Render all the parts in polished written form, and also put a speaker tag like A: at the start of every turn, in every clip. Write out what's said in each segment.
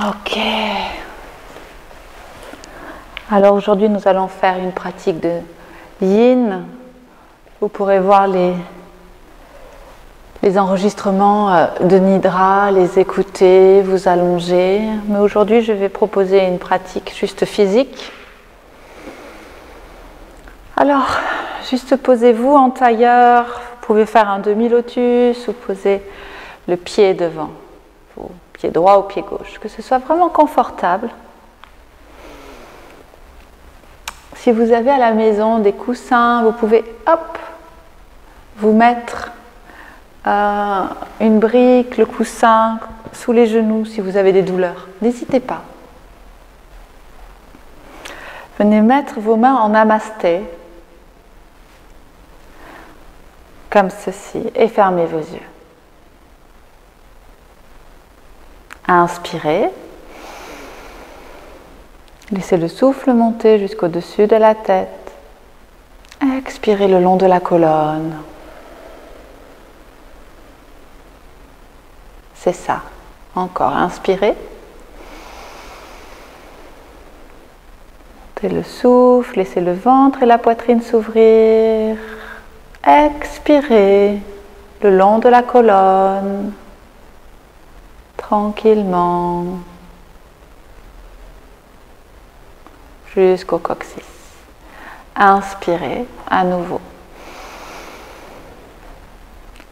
A: Ok. Alors aujourd'hui, nous allons faire une pratique de yin. Vous pourrez voir les enregistrements de Nidra, les écouter, vous allonger. Mais aujourd'hui, je vais proposer une pratique juste physique. Alors, juste posez-vous en tailleur. Vous pouvez faire un demi-lotus ou poser le pied devant. Pied droit ou pied gauche, que ce soit vraiment confortable. Si vous avez à la maison des coussins, vous pouvez vous mettre une brique, le coussin sous les genoux si vous avez des douleurs. N'hésitez pas. Venez mettre vos mains en namasté, comme ceci, et fermez vos yeux. Inspirez. Laissez le souffle monter jusqu'au-dessus de la tête. Expirez le long de la colonne. C'est ça. Encore, inspirez. Montez le souffle, laissez le ventre et la poitrine s'ouvrir. Expirez le long de la colonne. Tranquillement. Jusqu'au coccyx. Inspirez à nouveau.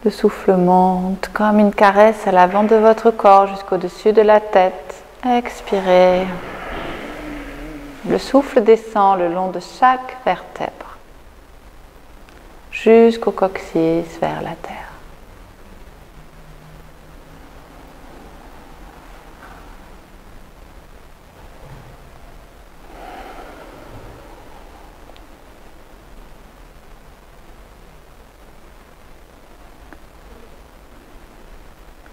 A: Le souffle monte comme une caresse à l'avant de votre corps jusqu'au-dessus de la tête. Expirez. Le souffle descend le long de chaque vertèbre jusqu'au coccyx vers la terre.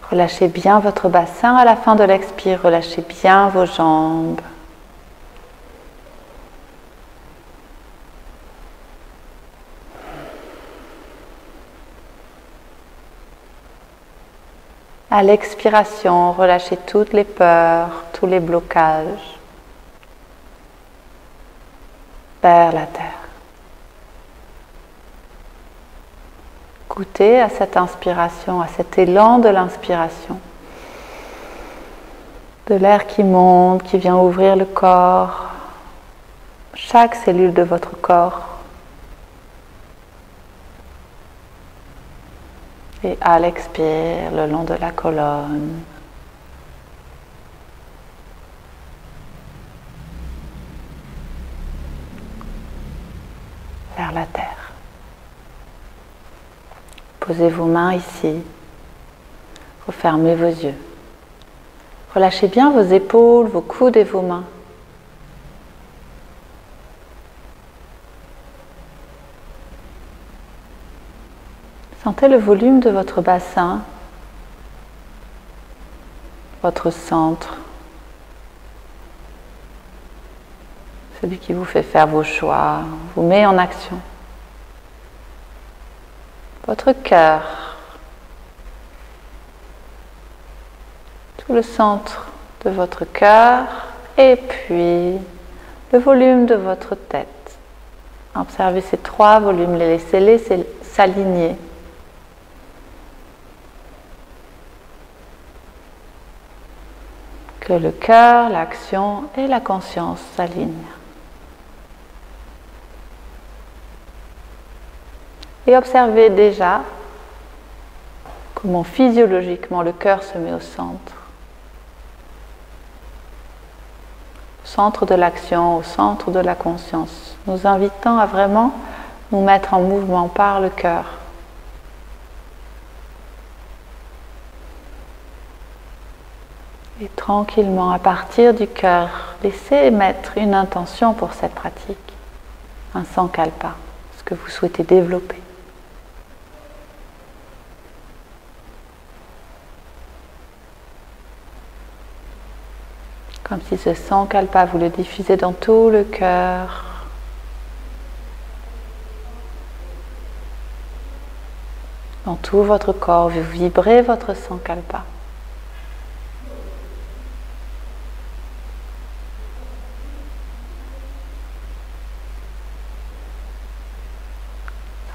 A: Relâchez bien votre bassin à la fin de l'expire, relâchez bien vos jambes. À l'expiration, relâchez toutes les peurs, tous les blocages vers la terre. Goûtez à cette inspiration, à cet élan de l'inspiration, de l'air qui monte, qui vient ouvrir le corps, chaque cellule de votre corps. Et à l'expire, le long de la colonne. Vers la terre. Posez vos mains ici, refermez vos yeux. Relâchez bien vos épaules, vos coudes et vos mains. Sentez le volume de votre bassin, votre centre, celui qui vous fait faire vos choix, vous met en action. Votre cœur, tout le centre de votre cœur et puis le volume de votre tête. Observez ces trois volumes, laissez-les s'aligner. Que le cœur, l'action et la conscience s'alignent. Et observez déjà comment physiologiquement le cœur se met au centre. Au centre de l'action, au centre de la conscience, nous invitant à vraiment nous mettre en mouvement par le cœur. Et tranquillement, à partir du cœur, laissez émettre une intention pour cette pratique, un sankalpa, ce que vous souhaitez développer. Comme si ce sankalpa, vous le diffusez dans tout le cœur. Dans tout votre corps, vous vibrez votre sankalpa.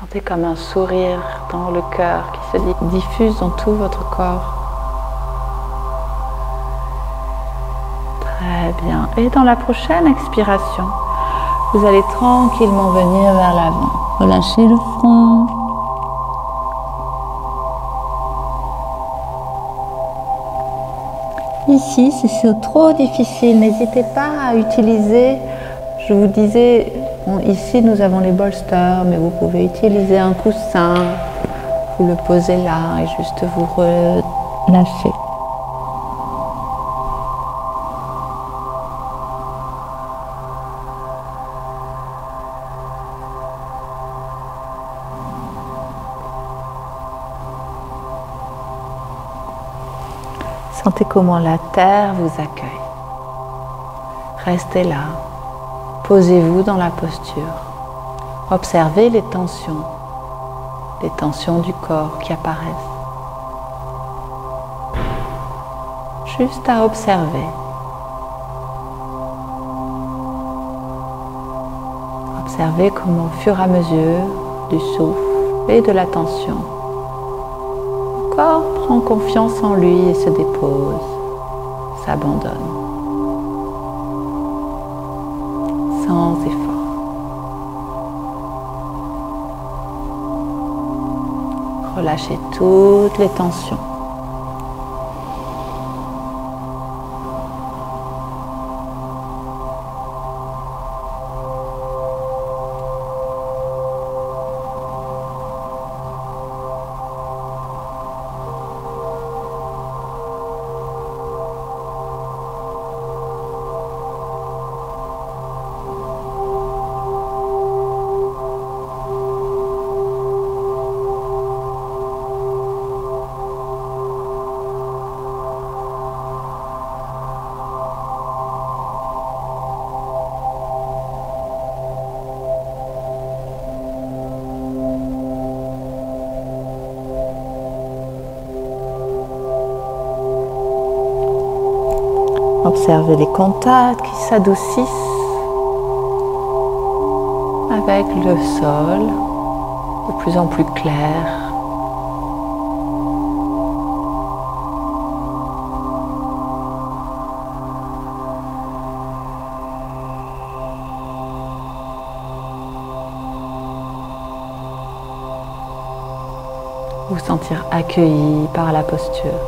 A: Sentez comme un sourire dans le cœur qui se diffuse dans tout votre corps. Très bien. Et dans la prochaine expiration, vous allez tranquillement venir vers l'avant. Relâchez le front. Ici, si c'est trop difficile, n'hésitez pas à utiliser, je vous disais, ici nous avons les bolsters, mais vous pouvez utiliser un coussin, vous le posez là et juste vous relâchez. Sentez comment la terre vous accueille. Restez là. Posez-vous dans la posture. Observez les tensions du corps qui apparaissent. Juste à observer. Observez comment au fur et à mesure du souffle et de la tension, le corps prend confiance en lui et se dépose, s'abandonne, sans effort. Relâchez toutes les tensions. Observez les contacts qui s'adoucissent avec le sol, de plus en plus clair. Vous sentir accueilli par la posture.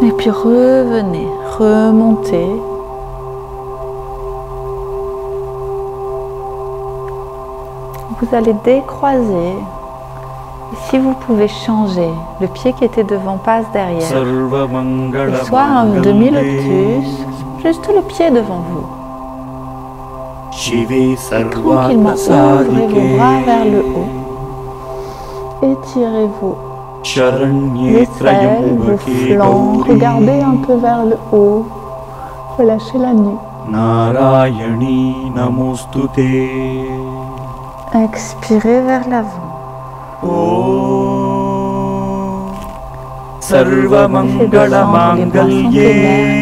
A: Et puis revenez, remontez. Vous allez décroiser. Et si vous pouvez changer, le pied qui était devant passe derrière. Et soit un demi-lotus, juste le pied devant vous. Et tranquillement, ouvrez vos bras vers le haut. Étirez-vous. Les selles, vos flancs, regardez un peu vers le haut, relâchez la nuque.
B: Narayani Namostute.
A: Expirez vers l'avant.
B: Sarva Mangala Mangalye.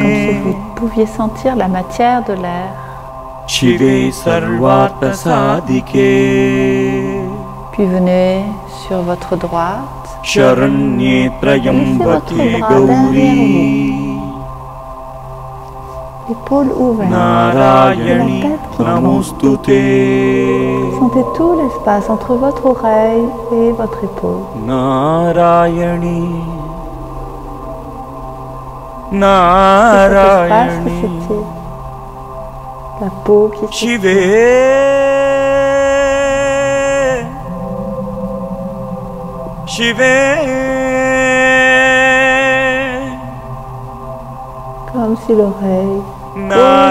A: Comme si vous pouviez sentir la matière de l'air.
B: Shive Sarvata Sadike.
A: Puis venez sur votre droite.
B: Sharanye Trayambake Gauri.
A: Épaules ouvertes.
B: Narayani
A: La tête qui
B: Namostute.
A: Sentez tout l'espace entre votre oreille et votre épaule.
B: Narayani.
A: Cet espace
B: Narayani.
A: qui s'étire. La peau qui s'étire.
B: Shive.
A: Comme si l'oreille
B: Narayani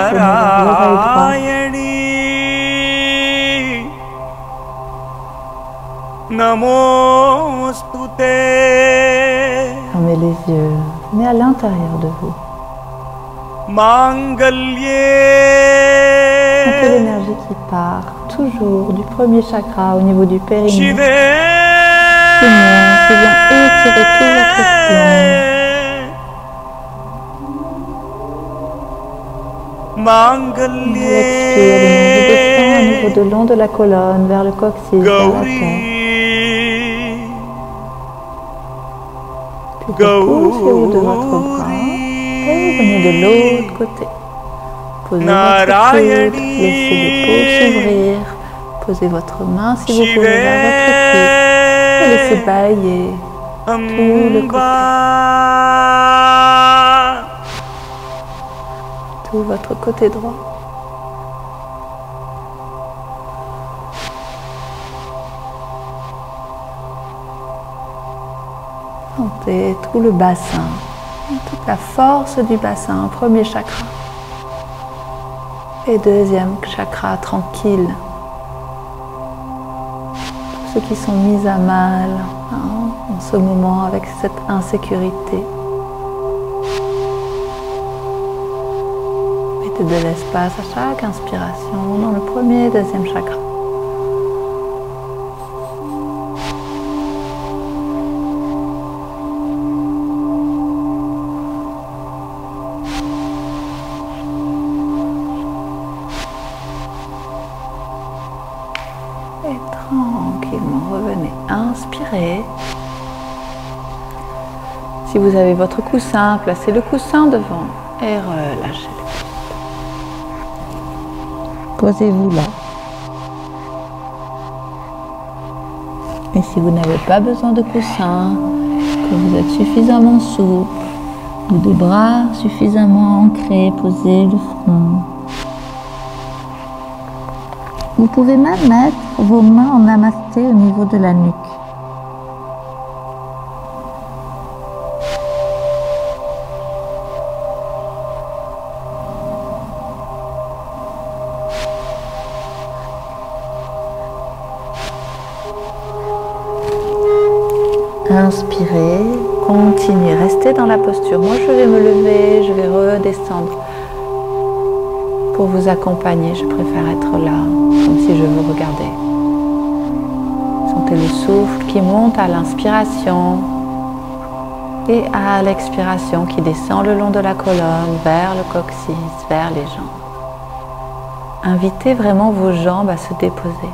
B: Namostute.
A: fermez les yeux, venez à l'intérieur de vous.
B: Mangalye.
A: Sentez l'énergie qui part toujours du premier chakra au niveau du périnée.
B: Shive.
A: poumons qui vient étirer tout votre flanc. Vous expirez, vous descend au niveau de long de la colonne, vers le coccyx, vers la tête. Puis vous poussez au haut de votre bras et vous venez de l'autre côté. Posez votre coude, laissez l'épaule s'ouvrir. Posez votre main si vous pouvez vers votre pied et laissez balayer tout le côté. Tout votre côté droit. Sentez tout le bassin, toute la force du bassin, premier chakra. Et deuxième chakra tranquille. Tous ceux qui sont mis à mal en ce moment avec cette insécurité. Mettez de l'espace à chaque inspiration dans le premier et deuxième chakra. Et tranquillement, revenez, inspirez. Si vous avez votre coussin, placez le coussin devant et relâchez. Posez-vous là. Et si vous n'avez pas besoin de coussin, que vous êtes suffisamment souple, ou des bras suffisamment ancrés, posez le front. Vous pouvez même mettre vos mains en namasté au niveau de la nuque. Inspirez, continuez, restez dans la posture. Moi, je vais me lever, je vais redescendre. Pour vous accompagner, je préfère être là, comme si je vous regardais. Sentez le souffle qui monte à l'inspiration et à l'expiration qui descend le long de la colonne, vers le coccyx, vers les jambes. Invitez vraiment vos jambes à se déposer,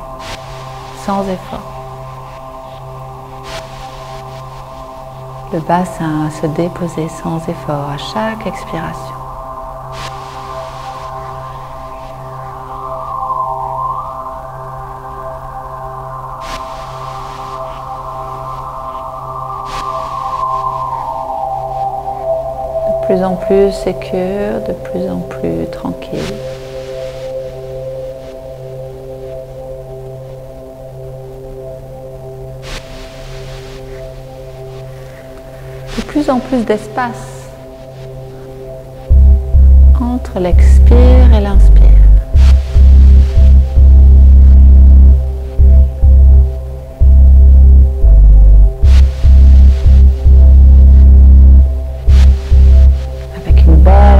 A: sans effort. Le bassin à se déposer sans effort à chaque expiration. De plus en plus sécure, de plus en plus tranquille. De plus en plus d'espace entre l'expire et l'inspire.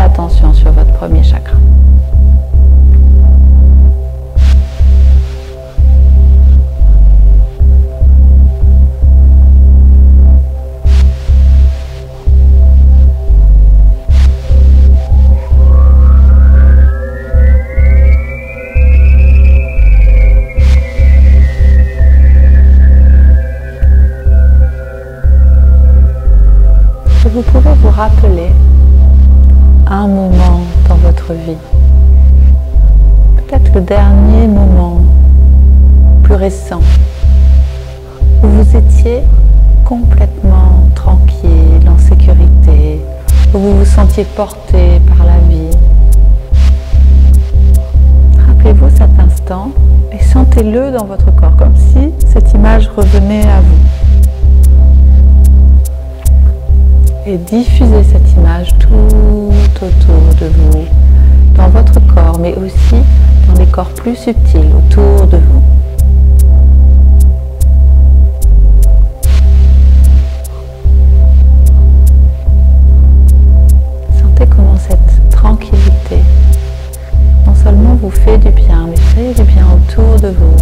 A: Attention sur votre premier chakra. Et vous pouvez vous rappeler un moment dans votre vie, peut-être le dernier moment plus récent, où vous étiez complètement tranquille, en sécurité, où vous vous sentiez porté par la vie. Rappelez-vous cet instant et sentez-le dans votre corps, comme si cette image revenait à vous. Et diffusez cette image tout autour de vous, dans votre corps, mais aussi dans les corps plus subtils autour de vous. Sentez comment cette tranquillité, non seulement vous fait du bien, mais fait du bien autour de vous.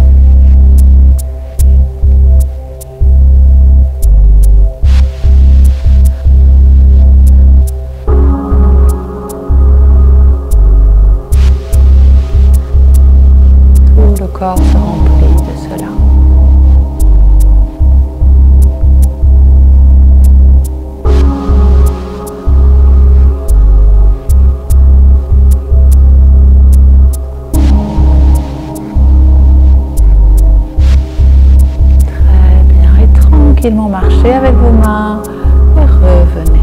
A: rapprochez avec vos mains et revenez.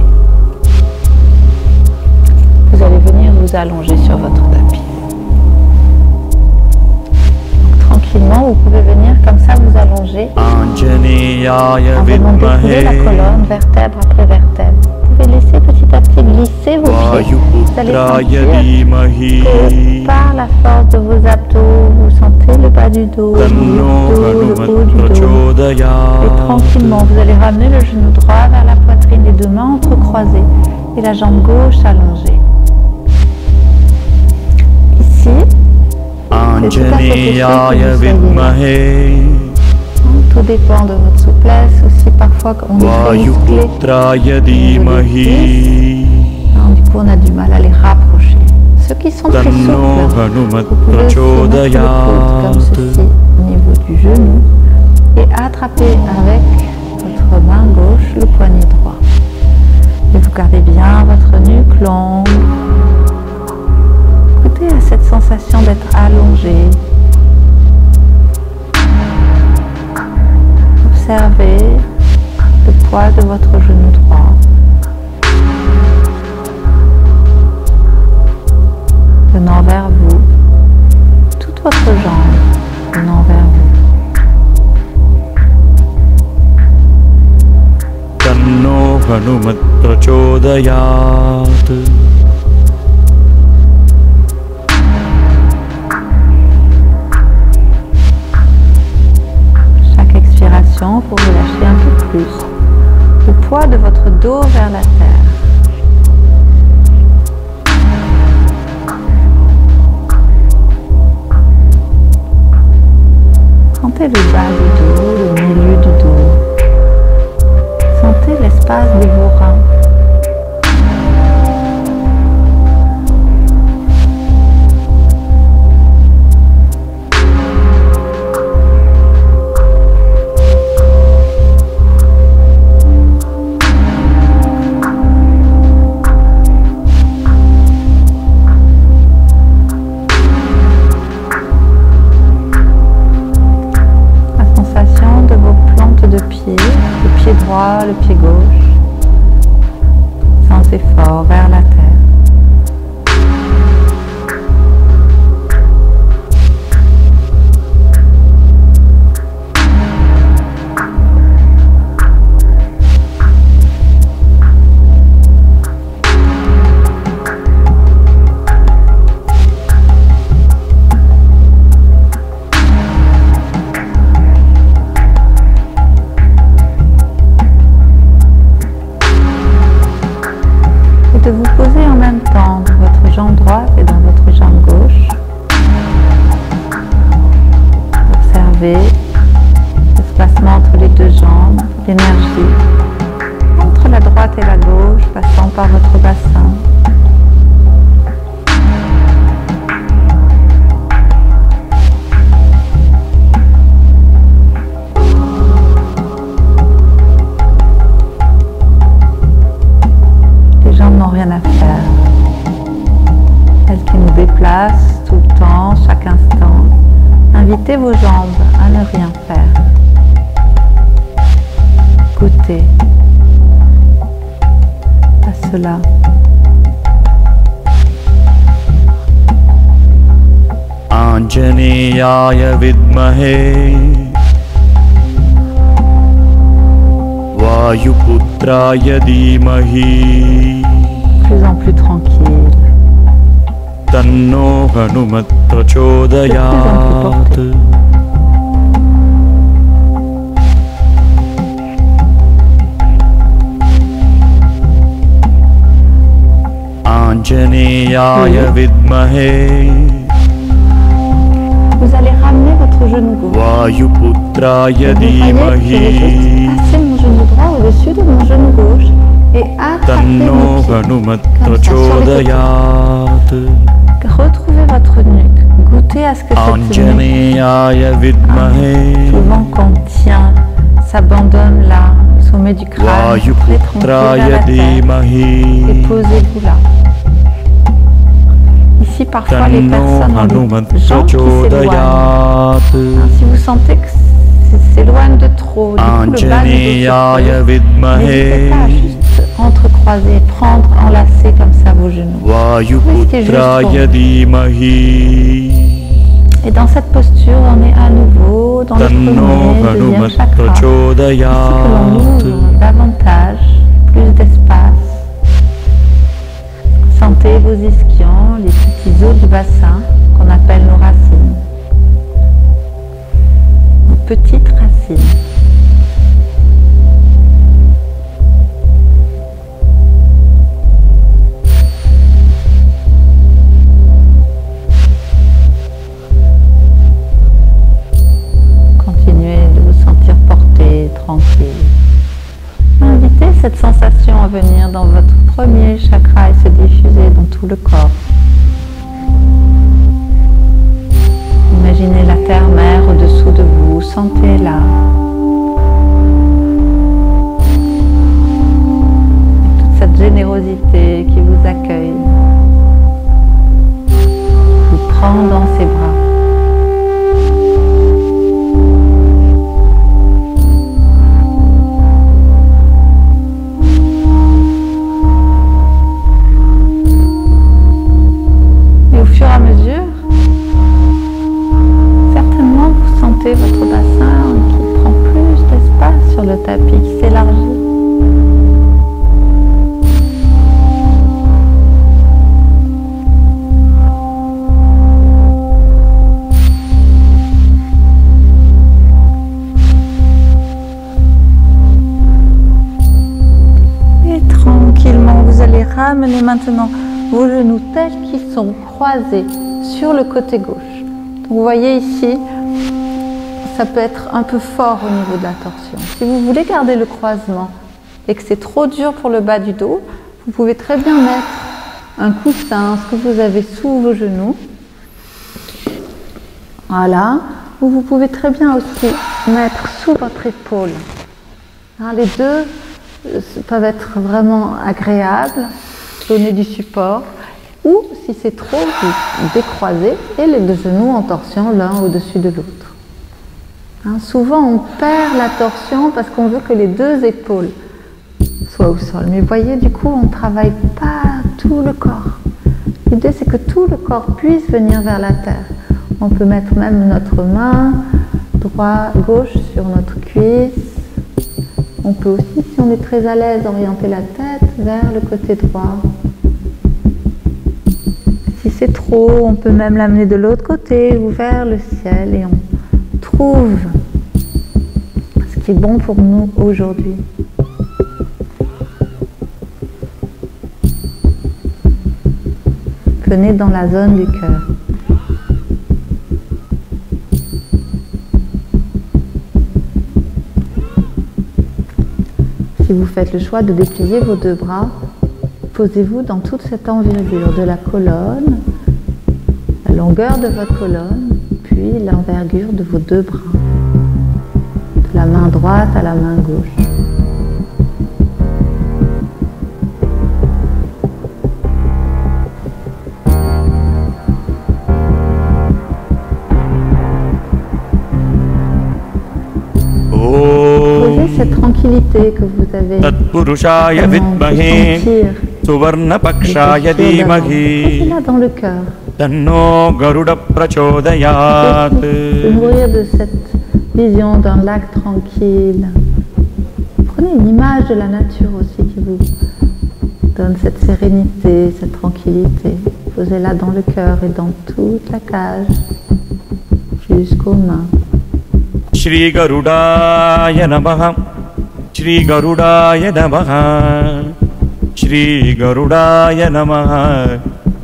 A: Vous allez venir vous allonger sur votre tapis. Donc, tranquillement, vous pouvez venir comme ça vous allonger
B: Anjaneyaya
A: avant de dérouler la
B: vidmahe
A: colonne vertèbre après vertèbre. Vous pouvez laisser petit à petit glisser vos pieds. Vous allez
B: Vayuputraya
A: sentir
B: dhimahi
A: que par la force de vos abdos, vous sentez le bas du dos,
B: Tanno
A: le haut du dos. Et
B: Hanumat
A: tranquillement, vous allez ramener le genou droit vers la poitrine, les deux mains entrecroisées et la jambe gauche allongée. Ici,
B: Anjaneyaya vidmahe
A: tout dépend de votre souplesse. Aussi, parfois, on est très musclé.
B: Vayuputraya dhimahi
A: Du coup, on a du mal à les rapprocher. Ceux qui sont très souples,
B: Hanumat
A: vous pouvez aussi mettre le coude comme ceci au niveau du genou et attraper avec votre main gauche le poignet droit. Et vous gardez bien votre nuque longue. Écoutez à cette sensation d'être allongé. Observez le poids de votre genou droit. Venant vers vous, toute votre jambe venant vers vous.
B: Tanno Hanumat prachodayat
A: Chaque expiration, vous relâchez un peu plus le poids de votre dos vers la terre. Sentez le bas du dos, le milieu du dos. Sentez l'espace de vos reins. Le pied gauche, sans effort, vers la terre. De vous poser en même temps dans votre jambe droite et dans votre jambe gauche. Observez l'espacement entre les deux jambes, l'énergie entre la droite et la gauche passant par votre bassin. N'ont rien à faire. Elles qui nous déplacent tout le temps, chaque instant. Invitez vos jambes à ne rien faire. Goûtez à cela.
B: Anjaneyaya vidmahe Vayuputraya dhimahi
A: Plus en plus tranquille.
B: Tanno Hanumat prachodayat Anjaneyaya vidmahe
A: Vous allez ramener votre genou gauche.
B: Vayuputraya
A: Vous voyez, je vais
B: dhimahi
A: juste passer mon genou droit au-dessus de mon genou gauche et attraper
B: Tanno
A: mon pied.
B: Hanumat
A: Comme ça, sur les côtés.
B: prachodayat
A: Retrouvez votre nuque. Goûtez à ce que cette nuque,
B: Anjaneyaya vidmahe
A: souvent qu'on tient, s'abandonne là, au sommet du crâne, très tranquille vers la
B: Vayuputraya
A: terre. Et
B: dhimahi
A: posez-vous là. Ici, parfois, les
B: Tanno
A: personnes ont
B: Hanumat
A: les jambes qui s'éloignent.
B: prachodayat
A: Si vous sentez que s'éloigne de trop, du coup le bas du dos
B: Anjaneyaya
A: se creuse. N'hésitez pas à
B: vidmahe
A: juste entrecroiser, prendre, enlacer comme ça vos genoux.
B: Vayuputraya dhimahi
A: Et dans cette posture, on est à nouveau dans le
B: Tanno
A: premier, deuxième
B: Hanumat
A: chakra. Ici que l'on
B: prachodayat
A: ouvre davantage, plus d'espace. Sentez vos ischions, les petits os du bassin qu'on appelle nos racines. Nos petites racines. Tranquille. Invitez cette sensation à venir dans votre premier chakra et se diffuser dans tout le corps. Imaginez la terre-mère au-dessous de vous, sentez-la. Et toute cette générosité qui vous accueille, vous prend dans ses bras. Votre bassin qui prend plus d'espace sur le tapis, qui s'élargit. Et tranquillement, vous allez ramener maintenant vos genoux tels qu'ils sont croisés sur le côté gauche. Donc, vous voyez ici, ça peut être un peu fort au niveau de la torsion. Si vous voulez garder le croisement et que c'est trop dur pour le bas du dos, vous pouvez très bien mettre un coussin, ce que vous avez sous vos genoux. Voilà. Ou vous pouvez très bien aussi mettre sous votre épaule. Hein, les deux peuvent être vraiment agréables, donner du support. Ou si c'est trop, vous décroisez et les deux genoux en torsion l'un au-dessus de l'autre. Hein, souvent on perd la torsion parce qu'on veut que les deux épaules soient au sol. Mais vous voyez, du coup on ne travaille pas tout le corps. L'idée c'est que tout le corps puisse venir vers la terre. On peut mettre même notre main gauche sur notre cuisse. On peut aussi, si on est très à l'aise, orienter la tête vers le côté droit. Si c'est trop, on peut même l'amener de l'autre côté ou vers le ciel et on trouve ce qui est bon pour nous aujourd'hui. Venez dans la zone du cœur. Si vous faites le choix de déplier vos deux bras, posez-vous dans toute cette envergure de la colonne, la longueur de votre colonne, puis l'envergure de vos deux bras, de la main droite à la main gauche. Posez cette tranquillité que vous avez
B: Tatpurushaya vidmahe Suvarnapakshaya dhimahi
A: posez-la dans le cœur.
B: Tanno Garuda prachodayat.
A: De nourrir de cette vision d'un lac tranquille. Prenez une image de la nature aussi qui vous donne cette sérénité, cette tranquillité. Posez-la dans le cœur et dans toute la cage, jusqu'aux mains.
B: Shri Garudaya Namaha Shri Garudaya Namaha Shri Garudaya Namaha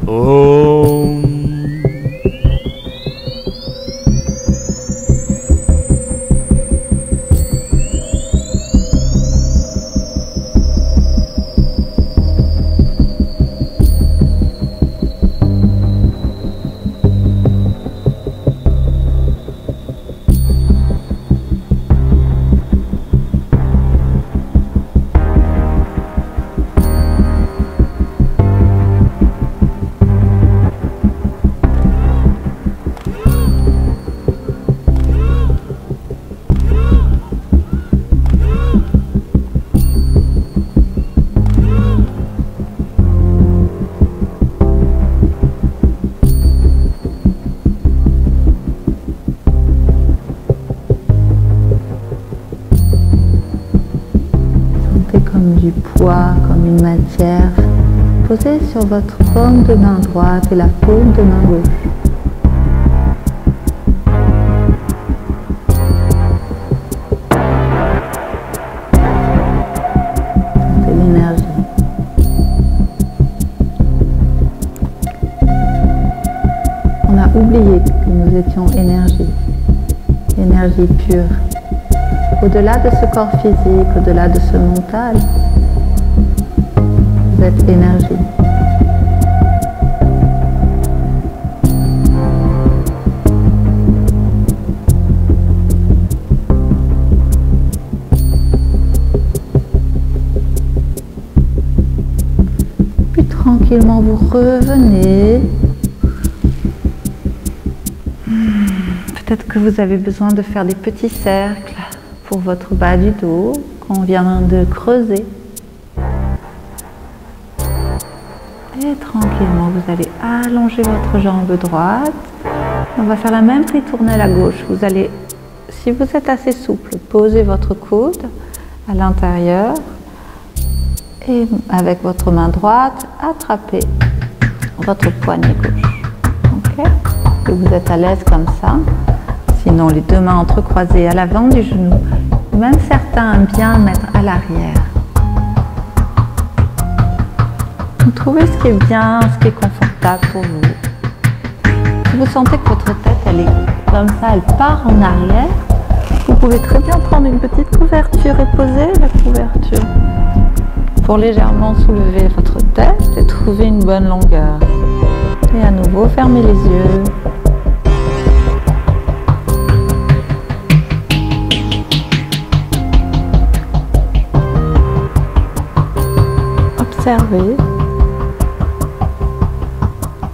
B: Om.
A: du poids comme une matière posée sur votre paume de main droite et la paume de main gauche. Sentez l'énergie. On a oublié que nous étions énergie, énergie pure. Au-delà de ce corps physique, au-delà de ce mental, vous êtes énergie. Puis tranquillement vous revenez. Peut-être que vous avez besoin de faire des petits cercles pour votre bas du dos qu'on vient de creuser. Et tranquillement, vous allez allonger votre jambe droite. On va faire la même ritournelle à gauche. Vous allez, si vous êtes assez souple, poser votre coude à l'intérieur et avec votre main droite, attraper votre poignet gauche. Ok? Et vous êtes à l'aise comme ça. Sinon, les deux mains entrecroisées à l'avant du genou. Même certains aiment bien mettre à l'arrière. Vous trouvez ce qui est bien, ce qui est confortable pour vous. Si vous sentez que votre tête, elle est comme ça, elle part en arrière, vous pouvez très bien prendre une petite couverture et poser la couverture pour légèrement soulever votre tête et trouver une bonne longueur. Et à nouveau, fermez les yeux.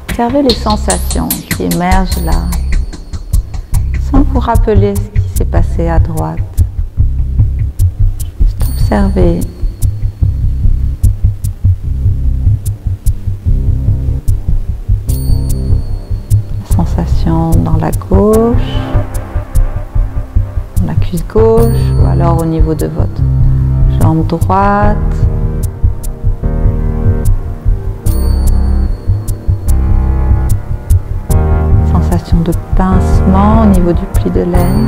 A: Observez les sensations qui émergent là, sans vous rappeler ce qui s'est passé à droite. Juste observez. La sensation dans la gauche, dans la cuisse gauche, ou alors au niveau de votre jambe droite. De pincement au niveau du pli de laine.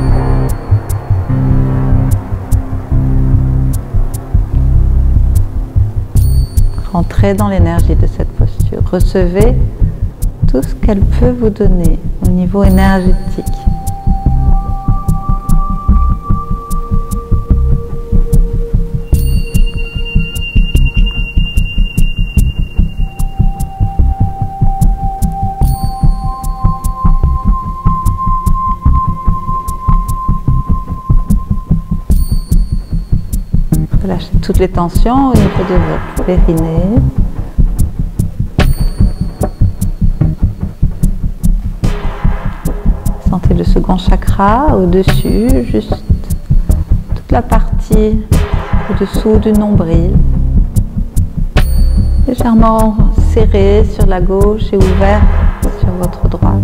A: Rentrez dans l'énergie de cette posture. Recevez tout ce qu'elle peut vous donner au niveau énergétique. Lâchez toutes les tensions au niveau de votre périnée. Sentez le second chakra au-dessus, juste toute la partie au-dessous du nombril. Légèrement serré sur la gauche et ouvert sur votre droite.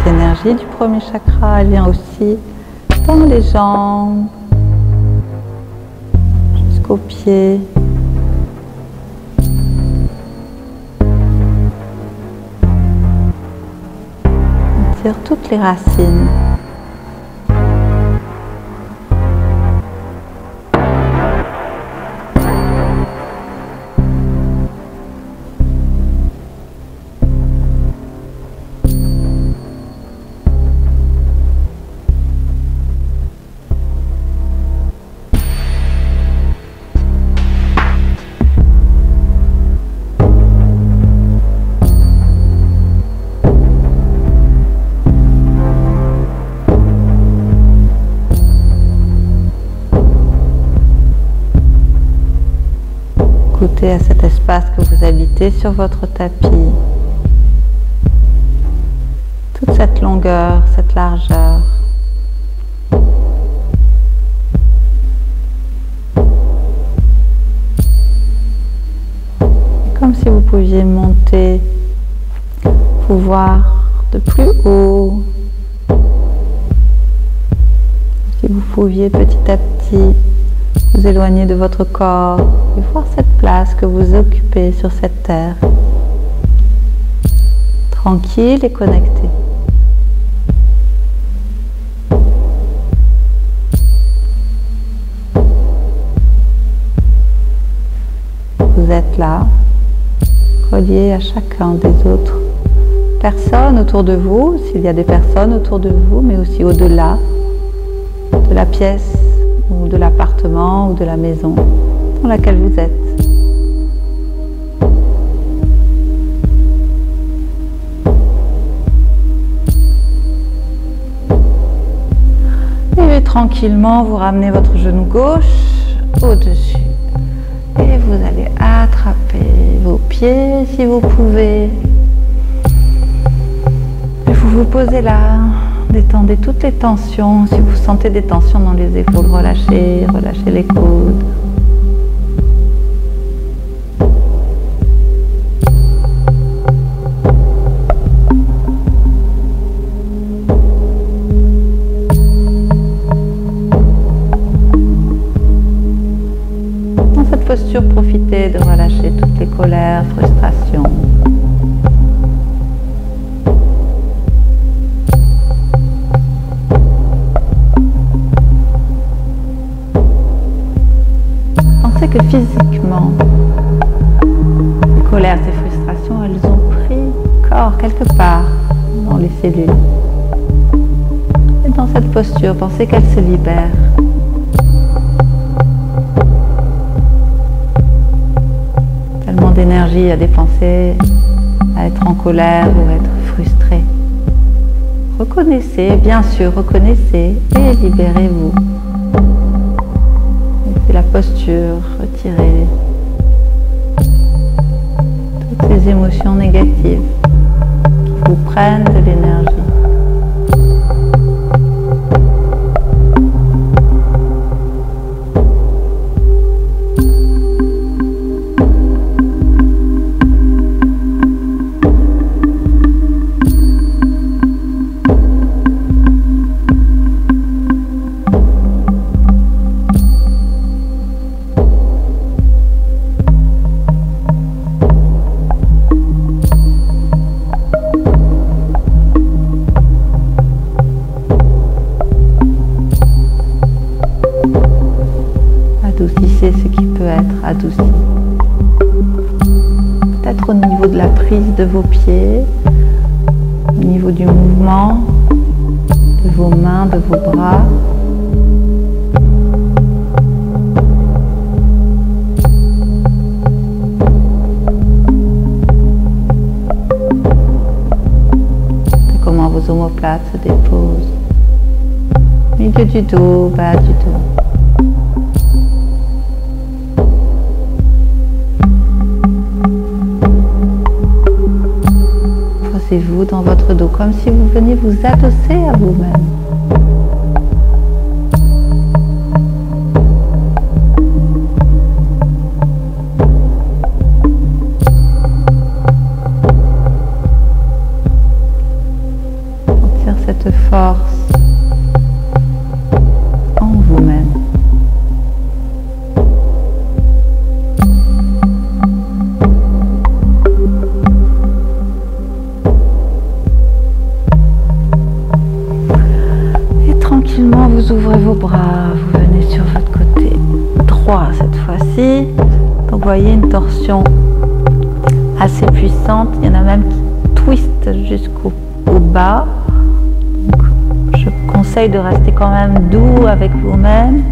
A: L'énergie du premier chakra, elle vient aussi dans les jambes, jusqu'aux pieds. On tire toutes les racines. connecter à cet espace que vous habitez sur votre tapis. Toute cette longueur, cette largeur. Comme si vous pouviez monter, vous voir de plus haut. Si vous pouviez petit à petit vous éloigner de votre corps et voir cette place que vous occupez sur cette terre. Tranquille et connecté. Vous êtes là, relié à chacun des autres personnes autour de vous, s'il y a des personnes autour de vous, mais aussi au-delà de la pièce ou de l'appartement ou de la maison dans laquelle vous êtes. Et tranquillement, vous ramenez votre genou gauche au-dessus. Et vous allez attraper vos pieds si vous pouvez. Et vous vous posez là. Détendez toutes les tensions. Si vous sentez des tensions dans les épaules, relâchez, relâchez les coudes. Dans cette posture, profitez de relâcher toutes les colères, frustrations. Pensez que physiquement, ces colères, ces frustrations, elles ont pris corps quelque part dans les cellules. Et dans cette posture, pensez qu'elles se libèrent. Tellement d'énergie à dépenser, à être en colère ou à être frustré. Reconnaissez, bien sûr, reconnaissez et libérez-vous. C'est la posture, retirez toutes ces émotions négatives qui vous prennent de l'énergie. Adoucissez ce qui peut être adouci. Peut-être au niveau de la prise de vos pieds, au niveau du mouvement de vos mains, de vos bras. De comment vos omoplates se déposent. Milieu du dos, bas du dos. Posez-vous dans votre dos comme si vous veniez vous adosser à vous-même. Sentir cette force en vous-même. Tranquillement, vous ouvrez vos bras, vous venez sur votre côté droit cette fois-ci. Donc, vous voyez une torsion assez puissante. Il y en a même qui twistent jusqu'au bas. Donc, je conseille de rester quand même doux avec vous-même,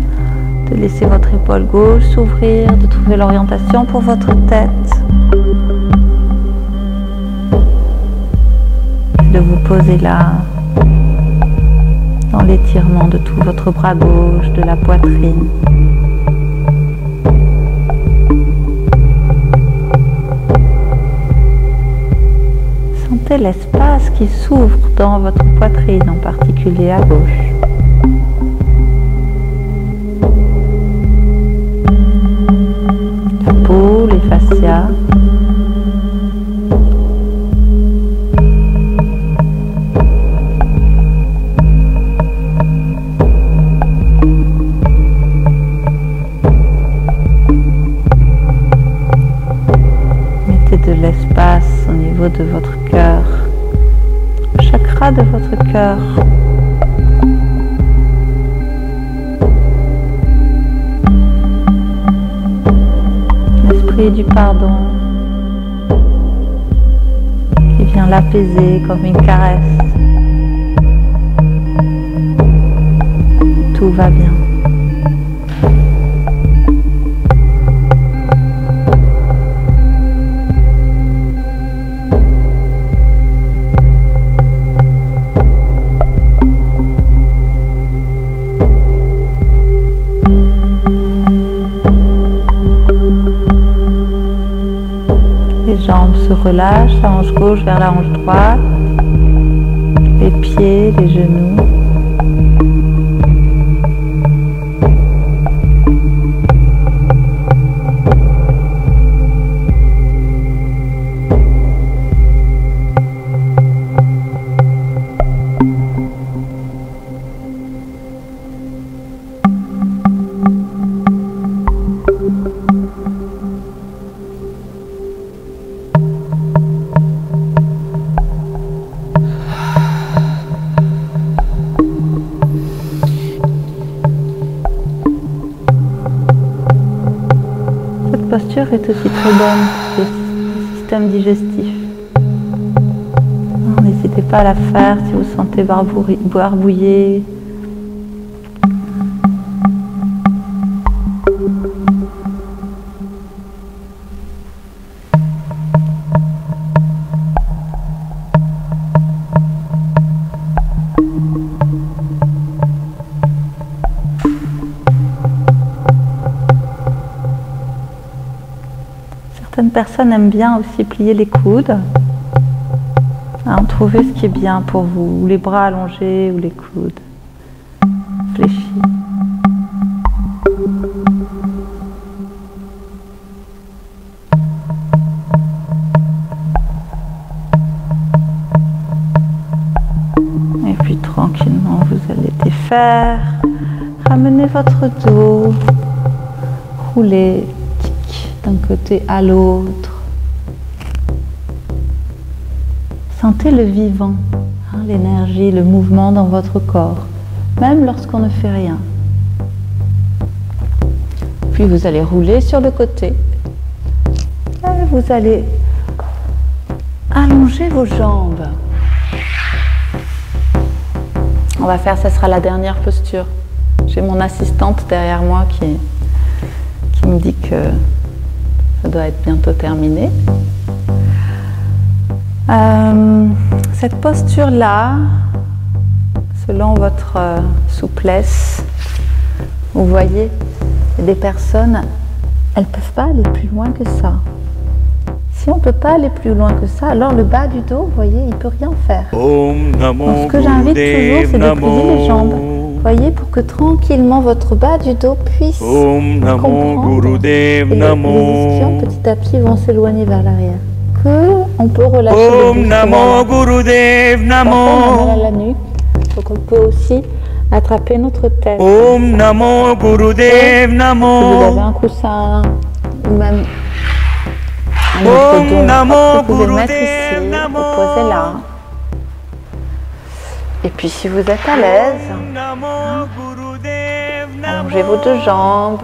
A: de laisser votre épaule gauche s'ouvrir, de trouver l'orientation pour votre tête, de vous poser là. Dans l'étirement de tout votre bras gauche, de la poitrine. Sentez l'espace qui s'ouvre dans votre poitrine, en particulier à gauche. La peau, les fascias. De l'espace au niveau de votre cœur, chakra de votre cœur. L'esprit du pardon qui vient l'apaiser comme une caresse. Tout va bien. Les jambes se relâchent, la hanche gauche vers la hanche droite, les pieds, les genoux. Cette posture est aussi très bonne pour le système digestif. N'hésitez pas à la faire si vous sentez barbouillé. Certaines personnes aiment bien aussi plier les coudes. Trouvez ce qui est bien pour vous, ou les bras allongés, ou les coudes fléchis. Et puis tranquillement, vous allez défaire, ramener votre dos, rouler d'un côté à l'autre. Sentez le vivant, l'énergie, le mouvement dans votre corps, même lorsqu'on ne fait rien. Puis vous allez rouler sur le côté. Et vous allez allonger vos jambes. On va faire, ce sera la dernière posture. J'ai mon assistante derrière moi qui me dit que ça doit être bientôt terminé. Cette posture-là, selon votre souplesse, vous voyez, des personnes, elles ne peuvent pas aller plus loin que ça. Si on ne peut pas aller plus loin que ça, alors le bas du dos, vous voyez, il ne peut rien faire. Donc ce que j'invite toujours, c'est de plier les jambes. Vous voyez, pour que tranquillement votre bas du dos puisse comprendre. Et les ischions, petit à petit, vont s'éloigner vers l'arrière. On peut relâcher le buste. Parfois, on a mal à la nuque, donc on peut aussi attraper notre tête. Si vous avez un coussin ou même un autre dos, vous pouvez le mettre ici, le poser là. Et puis si vous êtes à l'aise, allongez vos deux jambes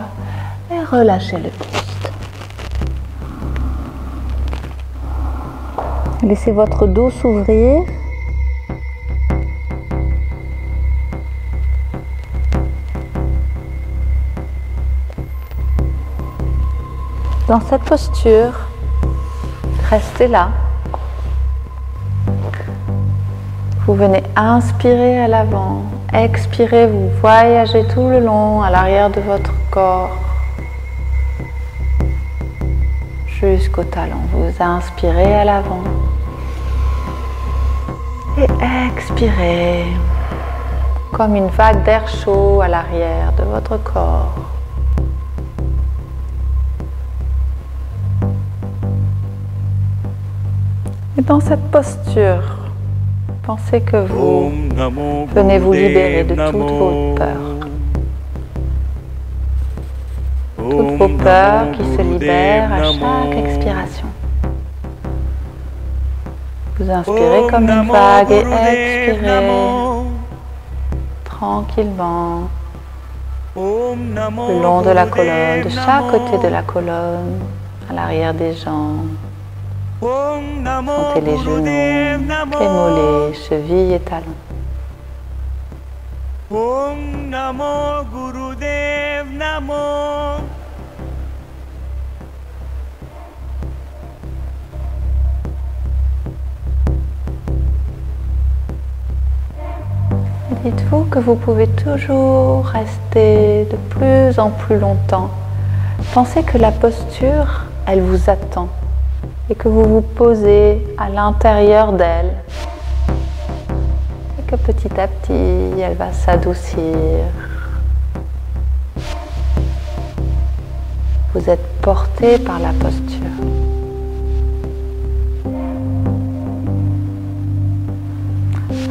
A: et relâchez le buste. Laissez votre dos s'ouvrir. Dans cette posture, restez là. Vous venez inspirer à l'avant, expirez, vous voyagez tout le long à l'arrière de votre corps jusqu'au talon. Vous inspirez à l'avant. Et expirez comme une vague d'air chaud à l'arrière de votre corps. Et dans cette posture, pensez que vous venez vous libérer de toutes vos peurs. Toutes vos peurs qui se libèrent à chaque expiration. Vous inspirez comme une vague et expirez tranquillement le long de la colonne, de chaque côté de la colonne, à l'arrière des jambes. Sentez les genoux, les mollets, chevilles et talons. Om Namo Gurudev Namo. Dites-vous que vous pouvez toujours rester de plus en plus longtemps. Pensez que la posture, elle vous attend et que vous vous posez à l'intérieur d'elle. Et que petit à petit, elle va s'adoucir. Vous êtes porté par la posture.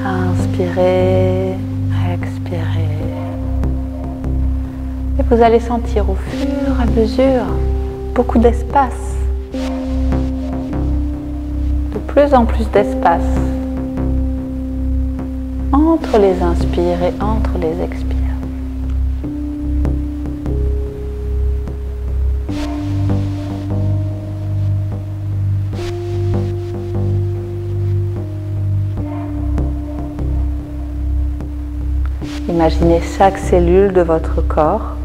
A: Inspirez, expirez. Et vous allez sentir au fur et à mesure beaucoup d'espace. De plus en plus d'espace entre les inspires et entre les expires. Imaginez chaque cellule de votre corps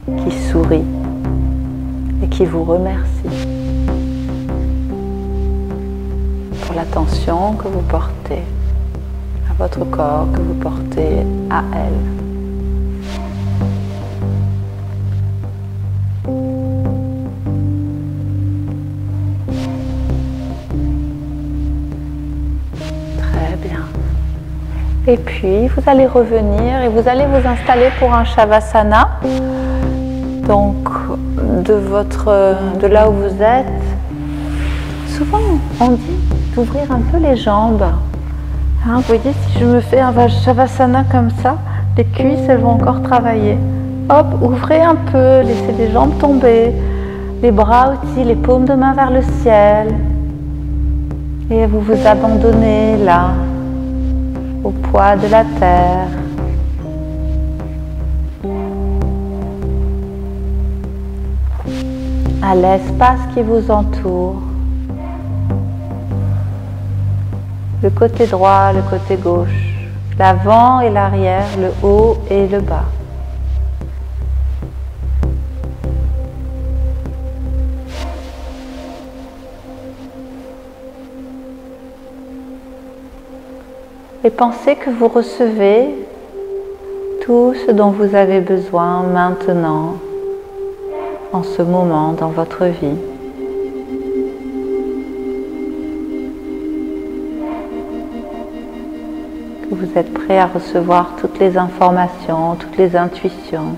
A: qui sourit et qui vous remercie pour l'attention que vous portez à votre corps, que vous portez à elle. Très bien. Et puis, vous allez revenir et vous allez vous installer pour un Shavasana. Donc, de là où vous êtes, souvent on dit d'ouvrir un peu les jambes. Hein, vous voyez, si je me fais un Shavasana comme ça, les cuisses, elles vont encore travailler. Hop, ouvrez un peu, laissez les jambes tomber, les bras aussi, les paumes de main vers le ciel. Et vous vous abandonnez là, au poids de la terre. À l'espace qui vous entoure. Le côté droit, le côté gauche, l'avant et l'arrière, le haut et le bas. Et pensez que vous recevez tout ce dont vous avez besoin maintenant, en ce moment dans votre vie. Que vous êtes prêt à recevoir toutes les informations, toutes les intuitions.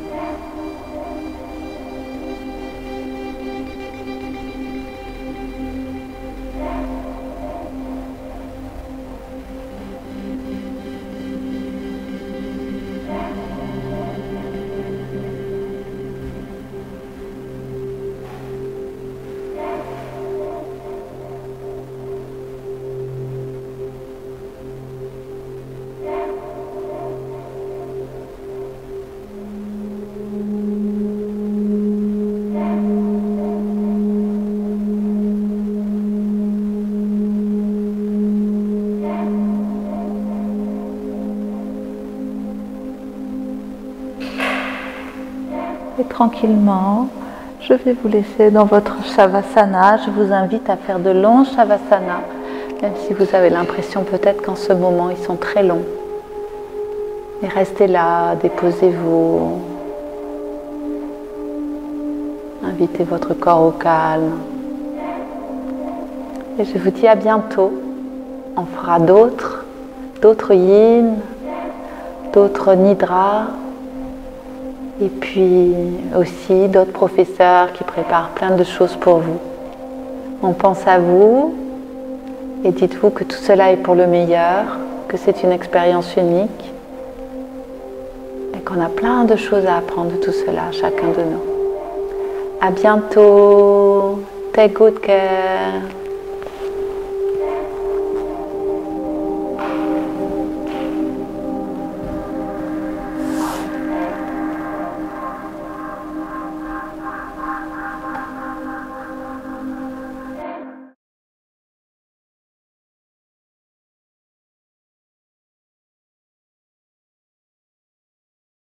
A: Et tranquillement, je vais vous laisser dans votre Shavasana. Je vous invite à faire de longs Shavasana, même si vous avez l'impression peut-être qu'en ce moment, ils sont très longs. Et restez là, déposez-vous. Invitez votre corps au calme. Et je vous dis à bientôt. On fera d'autres d'autres yin, d'autres nidra, et puis aussi d'autres professeurs qui préparent plein de choses pour vous. On pense à vous et dites-vous que tout cela est pour le meilleur, que c'est une expérience unique et qu'on a plein de choses à apprendre de tout cela, chacun de nous. À bientôt. Take good care.